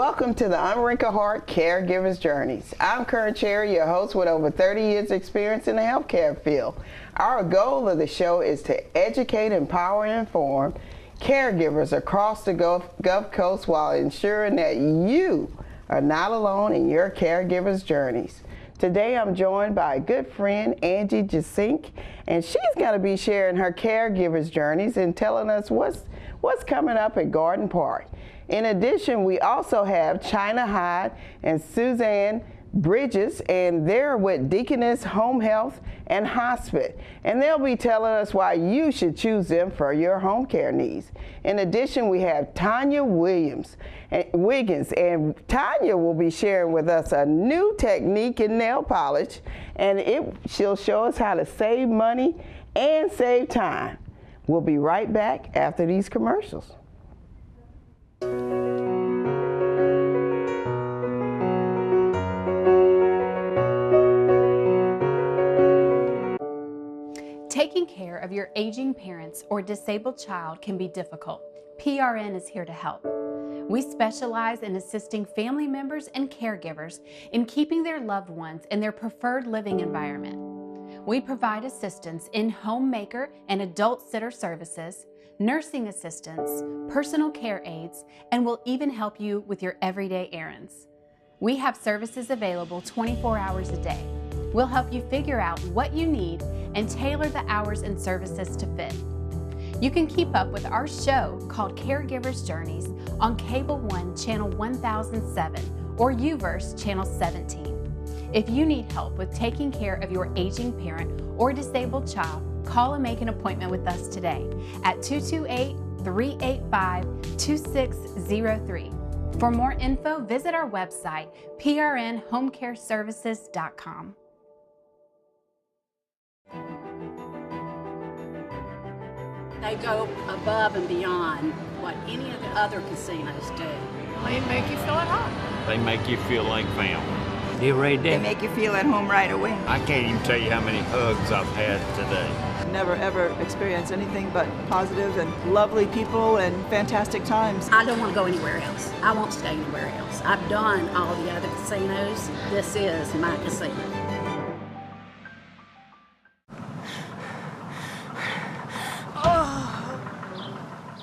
Welcome to the Unwrinkled Heart Caregiver's Journeys. I'm Karen Cherry, your host with over 30 years experience in the healthcare field. Our goal of the show is to educate, empower, and inform caregivers across the Gulf Coast while ensuring that you are not alone in your caregiver's journeys. Today I'm joined by a good friend, Angie Jasink, and she's going to be sharing her caregiver's journeys and telling us what's coming up at Garden Park. In addition, we also have China Hyde and Suzanne Bridges, and they're with Deaconess Home Health and Hospice, and they'll be telling us why you should choose them for your home care needs. In addition, we have Tanya Wiggins, and Tanya will be sharing with us a new technique in nail polish, and she'll show us how to save money and save time. We'll be right back after these commercials. Taking care of your aging parents or disabled child can be difficult. PRN is here to help. We specialize in assisting family members and caregivers in keeping their loved ones in their preferred living environment. We provide assistance in homemaker and adult sitter services, nursing assistance, personal care aides, and will even help you with your everyday errands. We have services available 24 hours a day. We'll help you figure out what you need and tailor the hours and services to fit. You can keep up with our show called Caregiver's Journeys on Cable One Channel 1007 or UVerse Channel 17. If you need help with taking care of your aging parent or disabled child, call and make an appointment with us today at 228-385-2603. For more info, visit our website, prnhomecareservices.com. They go above and beyond what any of the other casinos do. They make you feel at home. They make you feel like family. They make you feel at home right away. I can't even tell you how many hugs I've had today. Never ever experienced anything but positive and lovely people and fantastic times. I don't want to go anywhere else. I won't stay anywhere else. I've done all the other casinos. This is my casino.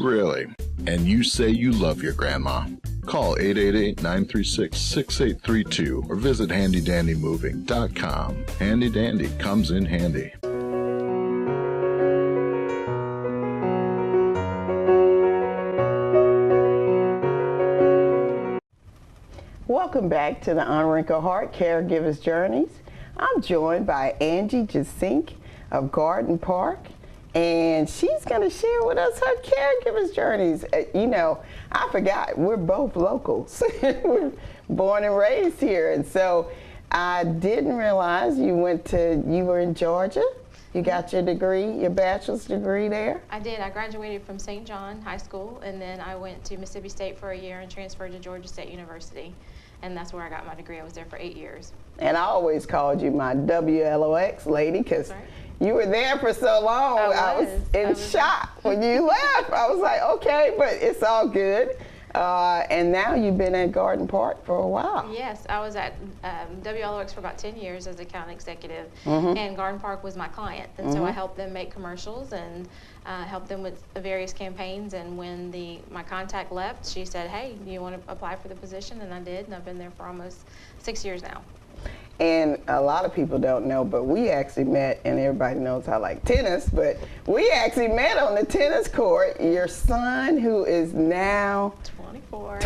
Really? And you say you love your grandma? Call 888-936-6832 or visit handydandymoving.com. Handy Dandy comes in handy. Welcome back to the Unwrinkled Heart Caregiver's Journeys. I'm joined by Angie Jasink of Garden Park, and she's going to share with us her caregiver's journeys. You know, I forgot, we're both locals. We're born and raised here, and so I didn't realize you were in Georgia. You got your degree, your bachelor's degree there? I did. I graduated from St. John High School, and then I went to Mississippi State for a year and transferred to Georgia State University, and that's where I got my degree. I was there for 8 years. And I always called you my WLOX lady because you were there for so long. I was in shock when you left. I was like, okay, but it's all good. And now you've been at Garden Park for a while. Yes, I was at WLOX for about 10 years as account executive, and Garden Park was my client. And so I helped them make commercials and helped them with various campaigns. And when my contact left, she said, hey, do you want to apply for the position? And I did, and I've been there for almost 6 years now. And a lot of people don't know, but we actually met, and everybody knows I like tennis, but we actually met on the tennis court. Your son, who is now 24.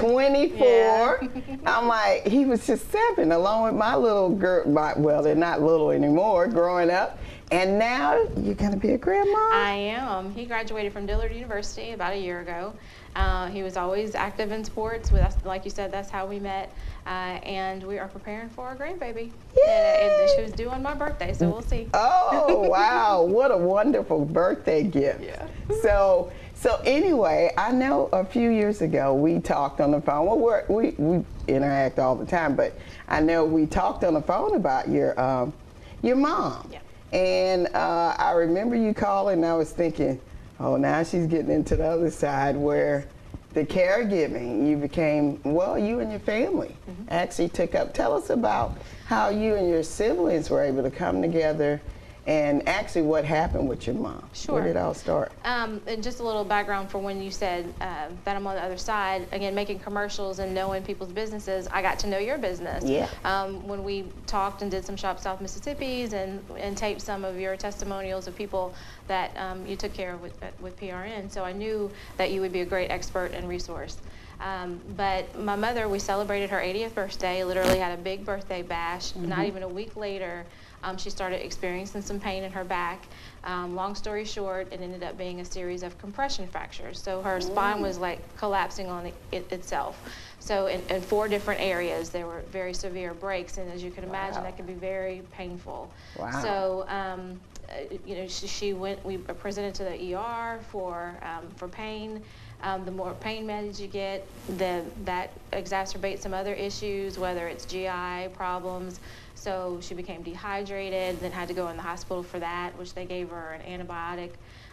Yeah. I'm like, he was just 7, along with my little girl. Well, they're not little anymore, growing up. And now you're going to be a grandma? I am. He graduated from Dillard University about a year ago. He was always active in sports. Like you said, that's how we met. And we are preparing for our grandbaby. And she was due on my birthday, so we'll see. Oh, wow. What a wonderful birthday gift. Yeah. So anyway, I know a few years ago we talked on the phone. Well, we interact all the time, but I know we talked on the phone about your mom. Yeah. And I remember you calling, and I was thinking, oh, now she's getting into the other side where the caregiving, you became, well, you and your family actually took up. Tell us about how you and your siblings were able to come together, and actually what happened with your mom. Sure. Where did it all start? And just a little background for when you said that I'm on the other side, again, making commercials and knowing people's businesses, I got to know your business. Yeah. When we talked and did some Shop South Mississippi's and taped some of your testimonials of people that you took care of with PRN, so I knew that you would be a great expert and resource. But my mother, we celebrated her 80th birthday, literally had a big birthday bash. Not even a week later, she started experiencing some pain in her back. Long story short, it ended up being a series of compression fractures. So her spine was like collapsing on itself. So in 4 different areas, there were very severe breaks, and as you can imagine, that can be very painful. Wow. So, you know, we presented to the ER for pain. The more pain meds you get, that exacerbates some other issues, whether it's GI problems. So she became dehydrated, then had to go in the hospital for that, which they gave her an antibiotic,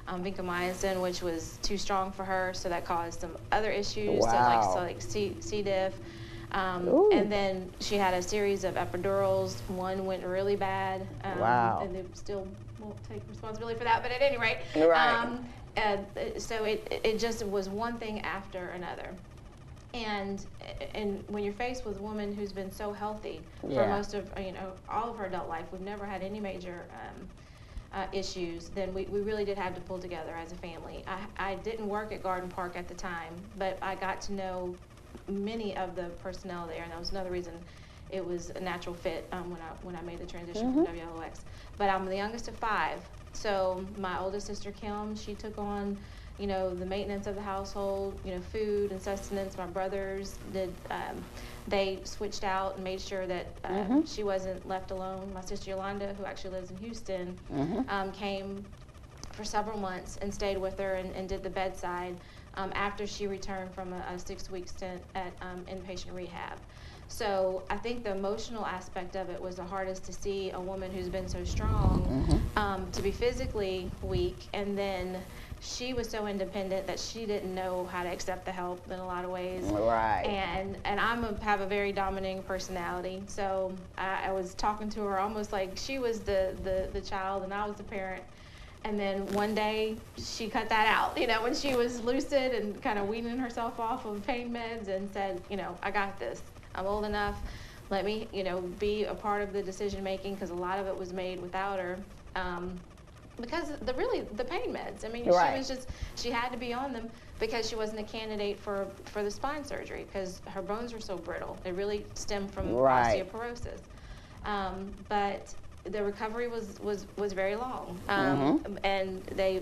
vancomycin, which was too strong for her, so that caused some other issues, Wow. so like C. diff. And then she had a series of epidurals. One went really bad, Wow. and they still won't take responsibility for that, but at any rate. Right. So it just was one thing after another. And when you're faced with a woman who's been so healthy for most of, all of her adult life, we've never had any major issues, then we really did have to pull together as a family. I didn't work at Garden Park at the time, but I got to know many of the personnel there, and that was another reason it was a natural fit when I made the transition from WLOX. But I'm the youngest of 5, so my oldest sister Kim, she took on the maintenance of the household, food and sustenance. My brothers did, they switched out and made sure that she wasn't left alone. My sister Yolanda, who actually lives in Houston, came for several months and stayed with her and did the bedside after she returned from a 6-week stint at inpatient rehab. So I think the emotional aspect of it was the hardest to see a woman who's been so strong to be physically weak, and then she was so independent that she didn't know how to accept the help in a lot of ways. Right. And have a very dominating personality. So I was talking to her almost like she was the child and I was the parent. And then one day she cut that out, when she was lucid and kind of weaning herself off of pain meds and said, I got this. I'm old enough. Let me, be a part of the decision making, because a lot of it was made without her. Because the pain meds. I mean, she had to be on them because she wasn't a candidate for the spine surgery, because her bones were so brittle. They really stemmed from osteoporosis. But the recovery was very long. And they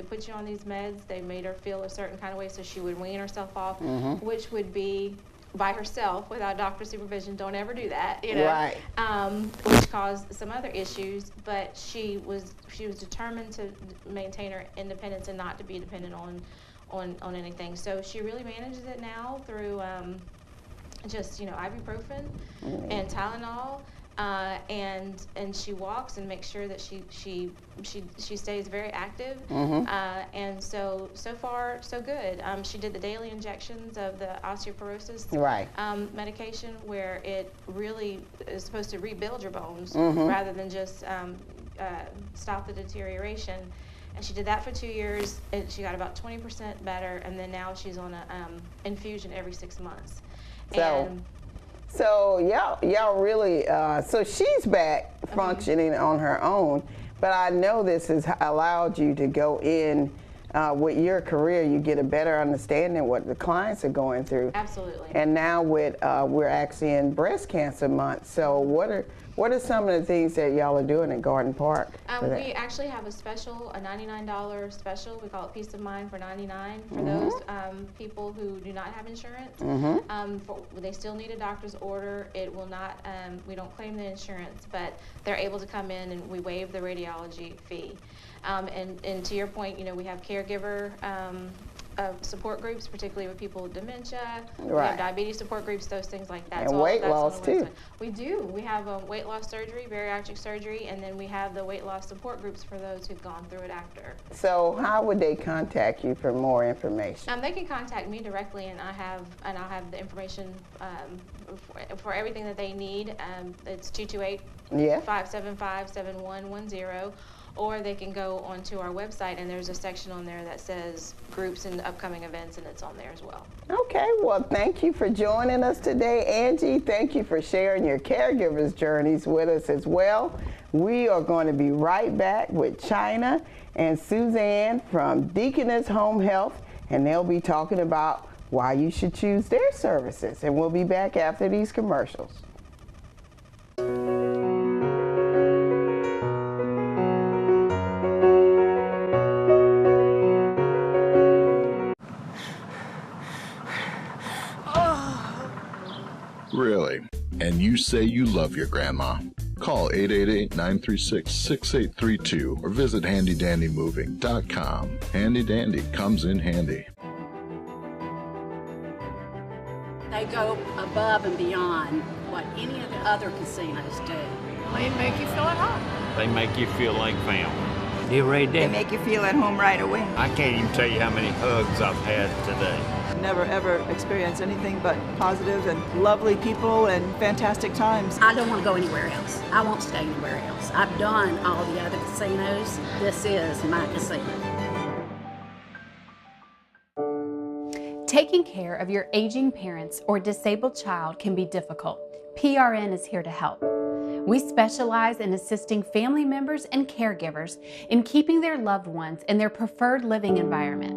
put you on these meds. They made her feel a certain kind of way so she would wean herself off, which would be by herself without doctor supervision. Don't ever do that, Right. Which caused some other issues, but she was determined to maintain her independence and not to be dependent on anything. So she really manages it now through just ibuprofen and Tylenol. And she walks and makes sure that she stays very active, and so far so good. She did the daily injections of the osteoporosis medication, where it really is supposed to rebuild your bones rather than just stop the deterioration. And she did that for 2 years, and she got about 20% better. And then now she's on a infusion every 6 months. So y'all really, so she's back functioning on her own, but I know this has allowed you to go in with your career. You get a better understanding what the clients are going through. Absolutely. And now with we're actually in Breast Cancer Month. So what are some of the things that y'all are doing at Garden Park? We actually have a special, a $99 special. We call it Peace of Mind for $99 for those people who do not have insurance. They still need a doctor's order. It will not, we don't claim the insurance, but they're able to come in and we waive the radiology fee. And to your point, we have caregiver support groups, particularly with people with dementia. We Right. have diabetes support groups, those things like that. And So all of weight that's on loss the too. website. We do. We have weight loss surgery, bariatric surgery, and then we have the weight loss support groups for those who've gone through it after. So how would they contact you for more information? They can contact me directly, and I'll have the information for everything that they need. It's 228-575-7110, or they can go onto our website, and there's a section on there that says groups and upcoming events, and it's on there as well. Okay, well, thank you for joining us today, Angie. Thank you for sharing your caregivers' journeys with us as well. We are going to be right back with China and Suzanne from Deaconess Home Health, and they'll be talking about why you should choose their services. And we'll be back after these commercials. Really? And you say you love your grandma? Call 888-936-6832 or visit handydandymoving.com. Handy Dandy comes in handy. They go above and beyond what any of the other casinos do. They make you feel at home. They make you feel like family. They make you feel at home right away. I can't even tell you how many hugs I've had today. Never ever experienced anything but positive and lovely people and fantastic times. I don't want to go anywhere else. I won't stay anywhere else. I've done all the other casinos. This is my casino. Taking care of your aging parents or disabled child can be difficult. PRN is here to help. We specialize in assisting family members and caregivers in keeping their loved ones in their preferred living environment.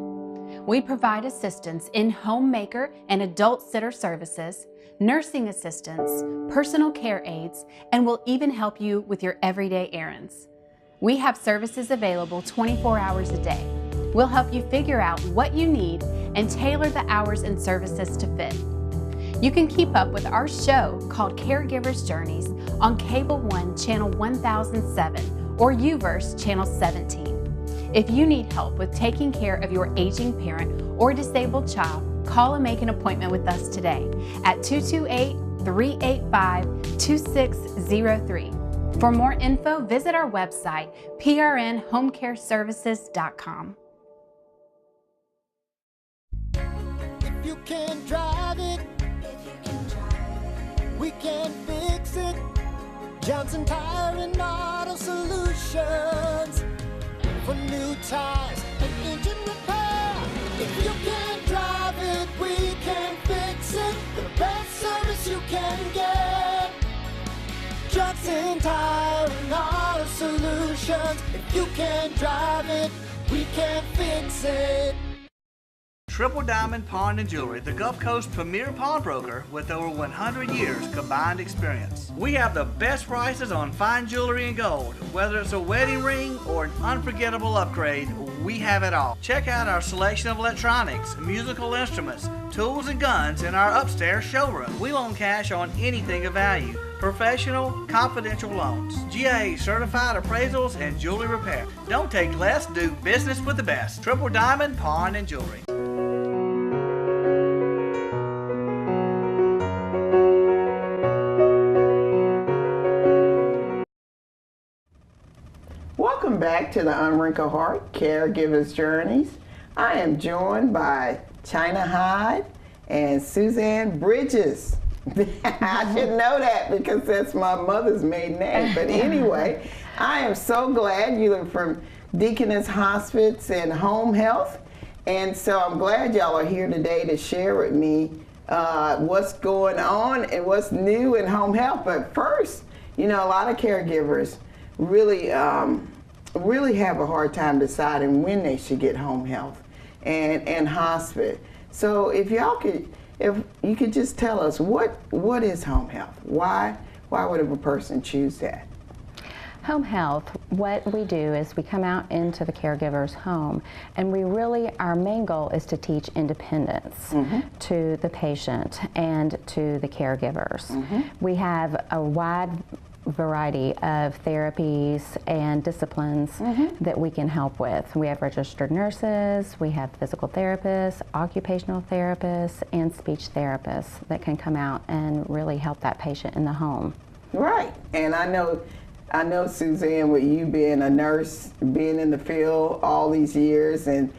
We provide assistance in homemaker and adult sitter services, nursing assistance, personal care aides, and will even help you with your everyday errands. We have services available 24 hours a day. We'll help you figure out what you need and tailor the hours and services to fit. You can keep up with our show called Caregivers Journeys on Cable 1 Channel 1007 or UVerse Channel 17. If you need help with taking care of your aging parent or disabled child, call and make an appointment with us today at 228-385-2603. For more info, visit our website, prnhomecareservices.com. If you can drive it, we can fix it. Johnson Tire and Auto Solutions. For new tires and engine repair. If you can drive it, we can fix it. The best service you can get. Johnson Tire and Auto Solutions. If you can drive it, we can fix it. Triple Diamond Pawn and Jewelry, the Gulf Coast premier pawnbroker with over 100 years combined experience. We have the best prices on fine jewelry and gold. Whether it's a wedding ring or an unforgettable upgrade, we have it all. Check out our selection of electronics, musical instruments, tools, and guns in our upstairs showroom. We loan cash on anything of value. Professional, confidential loans, GIA certified appraisals, and jewelry repair. Don't take less, do business with the best. Triple Diamond Pawn and Jewelry. Welcome back to the Unwrinkled Heart Caregivers Journeys. I am joined by China Hyde and Suzanne Bridges. I should know that because that's my mother's maiden name. But anyway, I am so glad you are from Deaconess Hospice and Home Health. And so I'm glad y'all are here today to share with me what's going on and what's new in home health. But first, you know, a lot of caregivers really have a hard time deciding when they should get home health and hospice. So if you could just tell us what is home health? Why would a person choose that? Home health, what we do is we come out into the caregiver's home, and our main goal is to teach independence to the patient and to the caregivers. We have a wide variety of therapies and disciplines that we can help with. We have registered nurses, we have physical therapists, occupational therapists, and speech therapists that can come out and really help that patient in the home. Right, and I know Suzanne, with you being a nurse, being in the field all these years, and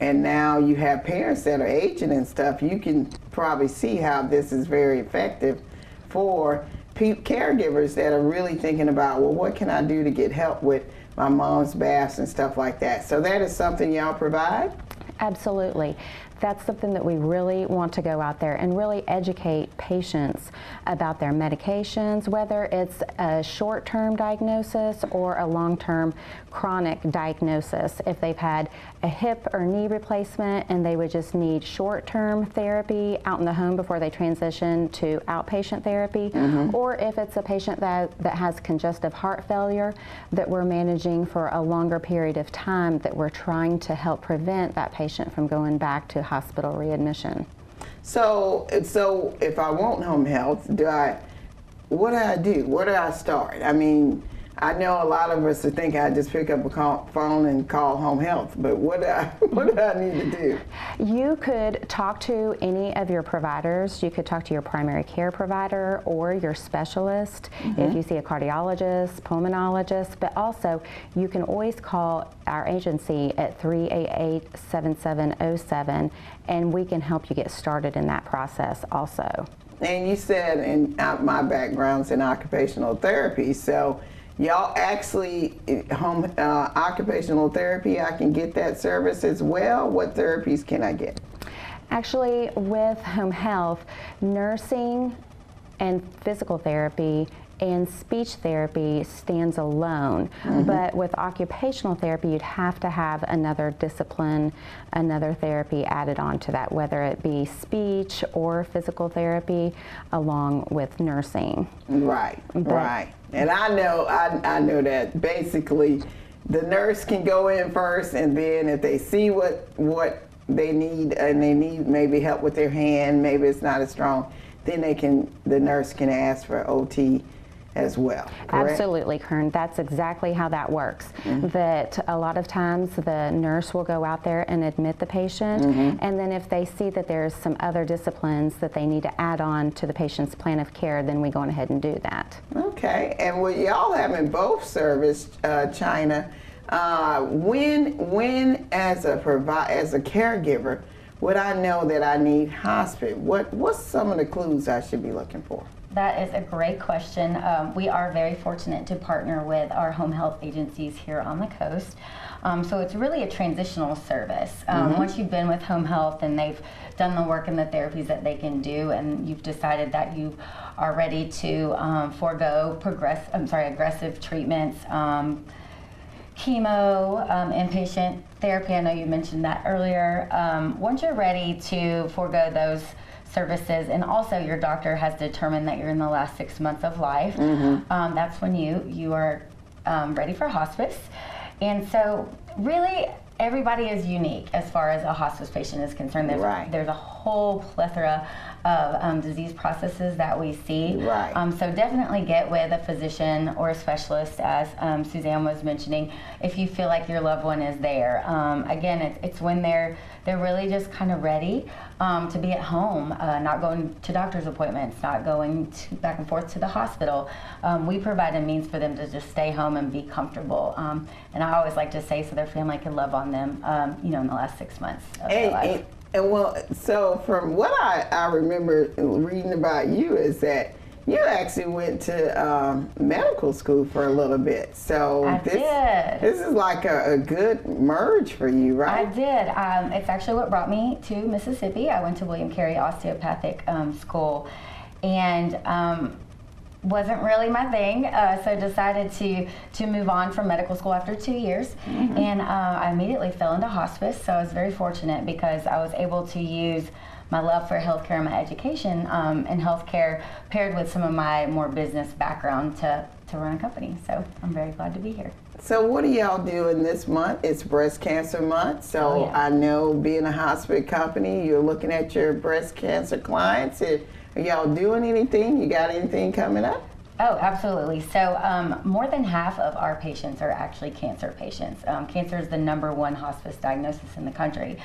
now you have parents that are aging and stuff, you can probably see how this is very effective for caregivers that are really thinking about, well, what can I do to get help with my mom's baths and stuff like that. So that is something y'all provide? Absolutely. That's something that we really want to go out there and really educate patients about their medications, whether it's a short-term diagnosis or a long-term chronic diagnosis. If they've had a hip or knee replacement and they would just need short-term therapy out in the home before they transition to outpatient therapy, or if it's a patient that has congestive heart failure that we're managing for a longer period of time, that we're trying to help prevent that patient from going back to hospital readmission. So if I want home health, what do I do? Where do I start? I mean, I know a lot of us are thinking I just pick up a phone and call home health, but what do I need to do? You could talk to any of your providers. You could talk to your primary care provider or your specialist if you see a cardiologist, pulmonologist, but also you can always call our agency at 388-7707 and we can help you get started in that process also. And you said, and my background's in occupational therapy, so y'all actually, occupational therapy, I can get that service as well? What therapies can I get? Actually, with home health, nursing and physical therapy and speech therapy stands alone. But with occupational therapy, you'd have to have another discipline, another therapy added on to that, whether it be speech or physical therapy along with nursing. Right. And I know that basically the nurse can go in first, and then if they see what they need, and they need maybe help with their hand, maybe it's not as strong, then the nurse can ask for OT as well, correct? Absolutely, Kern. That's exactly how that works. That a lot of times the nurse will go out there and admit the patient, and then if they see that there's some other disciplines that they need to add on to the patient's plan of care, then we go ahead and do that. Okay, and with y'all having both service, China, when as a caregiver, would I know that I need hospice? What's some of the clues I should be looking for? That is a great question. We are very fortunate to partner with our home health agencies here on the coast. So it's really a transitional service. Once you've been with home health and they've done the work and the therapies that they can do, and you've decided that you are ready to forego aggressive treatments, chemo, inpatient therapy, I know you mentioned that earlier. Once you're ready to forego those services, and also your doctor has determined that you're in the last 6 months of life, that's when you are ready for hospice. And so really everybody is unique as far as a hospice patient is concerned. There's a whole plethora of disease processes that we see. So definitely get with a physician or a specialist, as Suzanne was mentioning, if you feel like your loved one is there. Again, it's when they're really just kind of ready to be at home, not going to doctor's appointments, not going back and forth to the hospital. We provide a means for them to just stay home and be comfortable. And I always like to say so their family can love on them, in the last 6 months of their life. And well, so from what I remember reading about you is that you actually went to medical school for a little bit. So this is like a good merge for you, right? I did. It's actually what brought me to Mississippi. I went to William Carey Osteopathic School, and wasn't really my thing, so decided to move on from medical school after 2 years, and I immediately fell into hospice. So I was very fortunate because I was able to use my love for healthcare and my education in healthcare paired with some of my more business background to run a company. So I'm very glad to be here. So what are y'all doing this month? It's Breast Cancer Month. So I know being a hospice company, you're looking at your breast cancer clients. Are y'all doing anything? You got anything coming up? Oh, absolutely. So more than half of our patients are actually cancer patients. Cancer is the #1 hospice diagnosis in the country.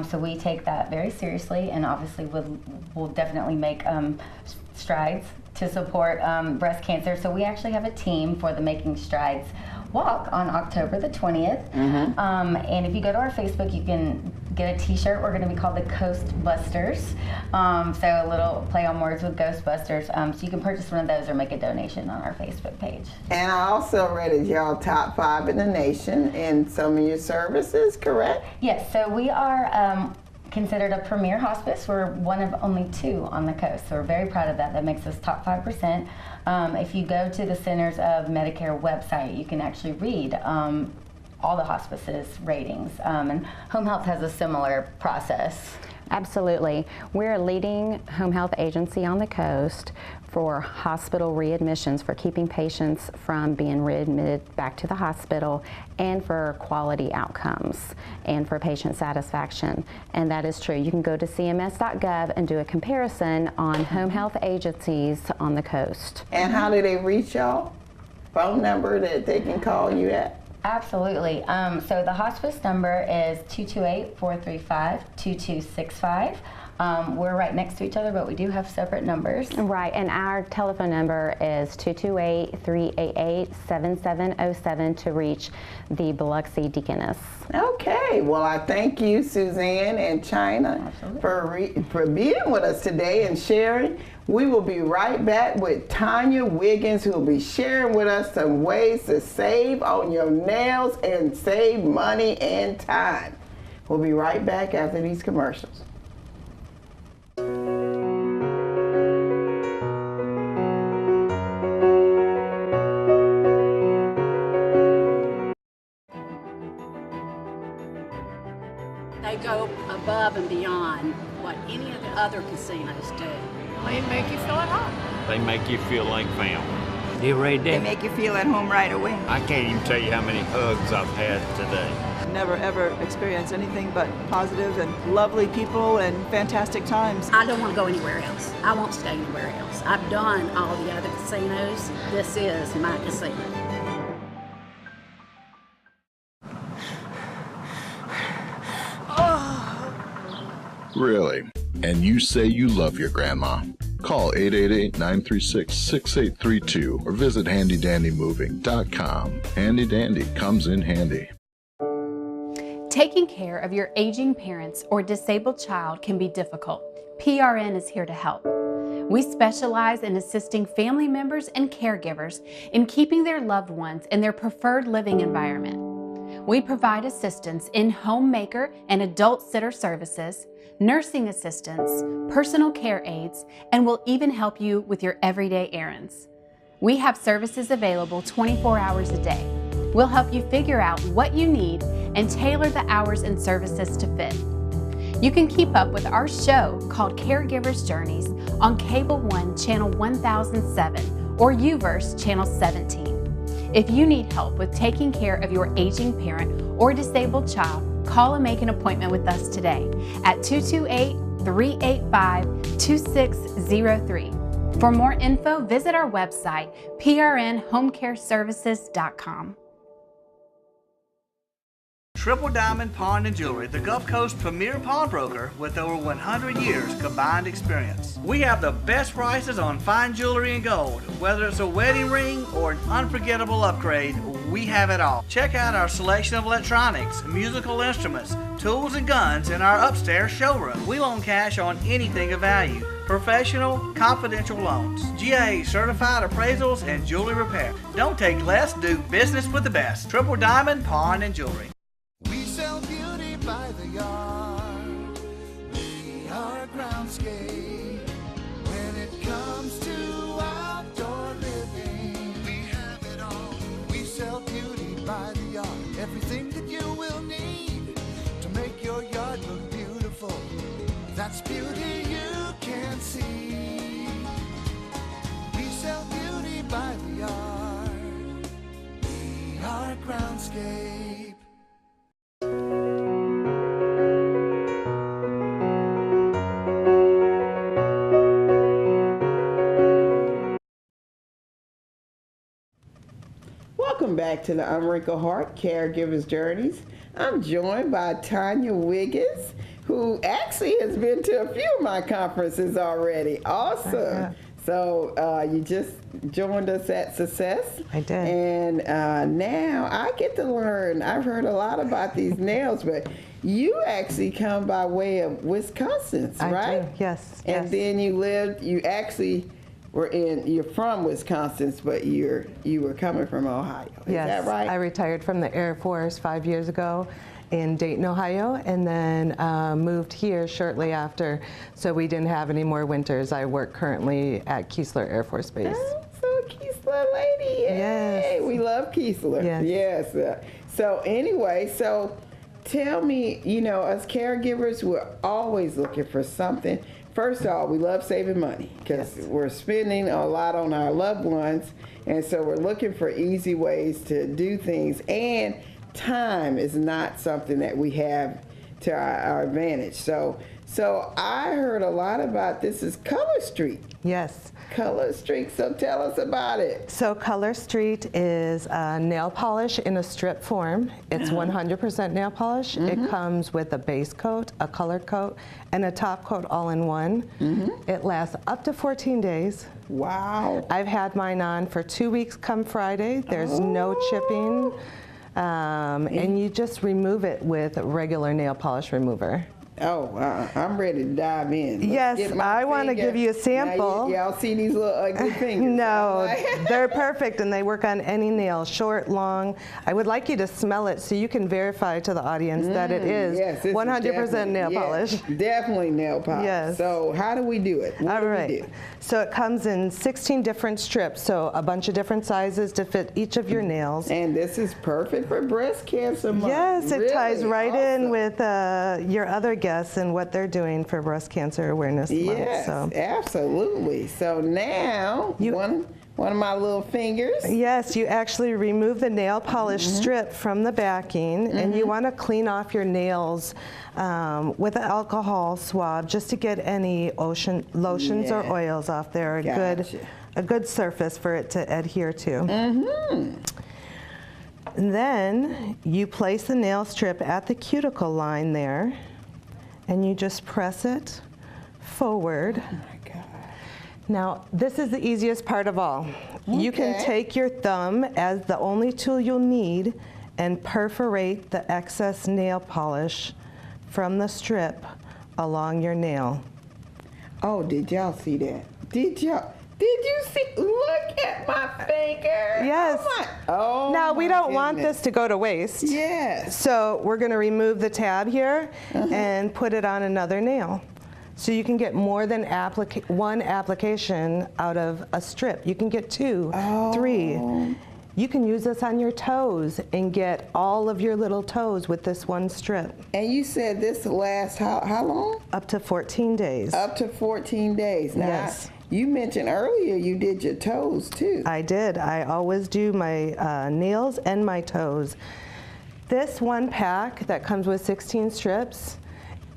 So we take that very seriously, and obviously we'll definitely make strides to support breast cancer. So we actually have a team for the Making Strides Walk on October the 20th. And if you go to our Facebook, you can get a t-shirt. We're going to be called the Coast Busters. So a little play on words with Ghostbusters. So you can purchase one of those or make a donation on our Facebook page. And I also read it, y'all top 5 in the nation in some of your services, correct? Yes, so we are considered a premier hospice. We're one of only 2 on the coast, so we're very proud of that. That makes us top 5%. If you go to the Centers of Medicare website, you can actually read all the hospices ratings, and home health has a similar process. Absolutely. We're a leading home health agency on the coast for hospital readmissions, for keeping patients from being readmitted back to the hospital, and for quality outcomes and for patient satisfaction. And that is true. You can go to cms.gov and do a comparison on home health agencies on the coast. And how do they reach y'all? Phone number that they can call you at? Absolutely. So the hospice number is 228-435-2265. We're right next to each other, but we do have separate numbers. Right, and our telephone number is 228-388-7707 to reach the Biloxi Deaconess. Okay, well I thank you, Suzanne and China, for being with us today and sharing. We will be right back with Tanya Wiggins, who will be sharing with us some ways to save on your nails and save money and time. We'll be right back after these commercials. They go above and beyond what any of the other casinos do. They make you feel at home. They make you feel like family. They make you feel at home right away. I can't even tell you how many hugs I've had today. Never ever experienced anything but positive and lovely people and fantastic times. I don't want to go anywhere else. I won't stay anywhere else. I've done all the other casinos. This is my casino. Really? And you say you love your grandma. Call 888-936-6832 or visit handydandymoving.com. Handy Dandy comes in handy. Taking care of your aging parents or disabled child can be difficult. PRN is here to help. We specialize in assisting family members and caregivers in keeping their loved ones in their preferred living environment. We provide assistance in homemaker and adult sitter services, nursing assistance, personal care aides, and will even help you with your everyday errands. We have services available 24 hours a day. We'll help you figure out what you need and tailor the hours and services to fit. You can keep up with our show called Caregivers Journeys on Cable One Channel 1007 or UVerse Channel 17. If you need help with taking care of your aging parent or disabled child, call and make an appointment with us today at 228-385-2603. For more info, visit our website, prnhomecareservices.com. Triple Diamond Pawn and Jewelry, the Gulf Coast premier pawnbroker with over 100 years combined experience. We have the best prices on fine jewelry and gold. Whether it's a wedding ring or an unforgettable upgrade, we have it all. Check out our selection of electronics, musical instruments, tools, and guns in our upstairs showroom. We loan cash on anything of value. Professional, confidential loans, GA certified appraisals, and jewelry repair. Don't take less, do business with the best. Triple Diamond Pawn and Jewelry. We sell beauty by the yard. We are a groundscape. When it comes to outdoor living, we have it all. We sell beauty by the yard. Everything that you will need to make your yard look beautiful. That's beauty you can see. We sell beauty by the yard. We are a groundscape. Welcome back to the Unwrinkled Heart Caregivers Journeys. I'm joined by Tanya Wiggins, who actually has been to a few of my conferences already. Awesome. So you just joined us at Success. I did. And now I get to learn. I've heard a lot about these nails, but you actually come by way of Wisconsin, right? I do, yes. And then you're from Wisconsin, but you were coming from Ohio. Is that right? I retired from the Air Force 5 years ago in Dayton, Ohio, and then moved here shortly after, so we didn't have any more winters. I work currently at Keesler Air Force Base. Oh, so Keesler lady. Yes. Hey, we love Keesler. Yes. So anyway, tell me, us caregivers, we're always looking for something. First of all, we love saving money because we're spending a lot on our loved ones, and so we're looking for easy ways to do things, and time is not something that we have to our advantage. So I heard a lot about this is Color Street. Yes. Color Street, so tell us about it. So Color Street is nail polish in a strip form. It's 100% nail polish. It comes with a base coat, a color coat, and a top coat all in one. It lasts up to 14 days. Wow. I've had mine on for 2 weeks come Friday. There's no chipping. And you just remove it with regular nail polish remover. Oh, wow. I'm ready to dive in. Yes, I want to give you a sample. Y'all see these little ugly fingers? No, they're perfect and they work on any nail, short, long. I would like you to smell it so you can verify to the audience that it is 100% nail polish. Definitely nail polish. Yes. So how do we do it? What do we do? So it comes in 16 different strips, so a bunch of different sizes to fit each of your nails. And this is perfect for breast cancer month. Yes, it ties right in with your other guests and what they're doing for breast cancer awareness month. Yes, absolutely. So now, one of my little fingers. Yes, you actually remove the nail polish strip from the backing, and you want to clean off your nails with an alcohol swab just to get any lotions or oils off there. A good surface for it to adhere to. And then you place the nail strip at the cuticle line there, and you just press it forward. Oh my God. Now, this is the easiest part of all. You can take your thumb as the only tool you'll need and perforate the excess nail polish from the strip along your nail. Oh, did y'all see that? Did you see? Look at my finger. Yes. Now, we don't want this to go to waste. Yes. So we're going to remove the tab here and put it on another nail. So you can get more than one application out of a strip. You can get 2, 3. You can use this on your toes and get all of your little toes with this one strip. And you said this lasts how long? Up to 14 days. Up to 14 days. Now, yes. You mentioned earlier you did your toes too. I did. I always do my nails and my toes. This one pack that comes with 16 strips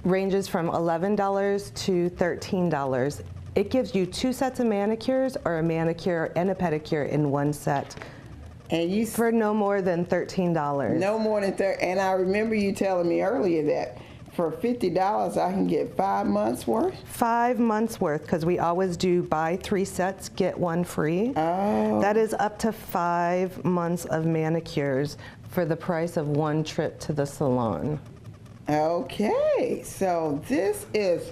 ranges from $11 to $13. It gives you 2 sets of manicures or a manicure and a pedicure in one set. And for no more than $13. No more than and I remember you telling me earlier that for $50 I can get 5 months worth? 5 months worth, because we always do buy 3 sets, get 1 free. Oh. That is up to 5 months of manicures for the price of 1 trip to the salon. Okay, so this is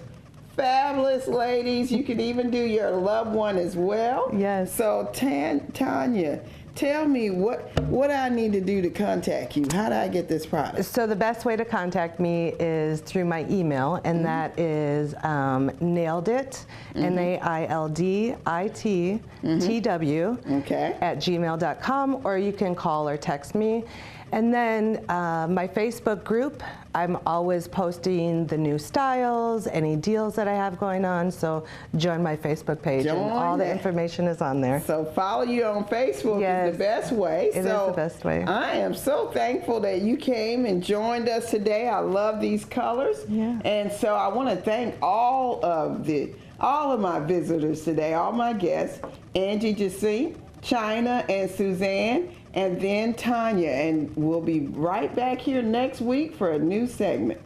fabulous, ladies. You can even do your loved one as well. Yes. So Tanya, tell me what I need to do to contact you. How do I get this product? So the best way to contact me is through my email, and that is nailedit, NAILDITTW @gmail.com, or you can call or text me. And then my Facebook group, I'm always posting the new styles, any deals that I have going on, so join my Facebook page, and all the information is on there. So follow you on Facebook is the best way. It is the best way. I am so thankful that you came and joined us today. I love these colors. Yeah. And so I want to thank all of my visitors today, all my guests, Angie Jacine, China, and Suzanne. and then Tanya, and we'll be right back here next week for a new segment.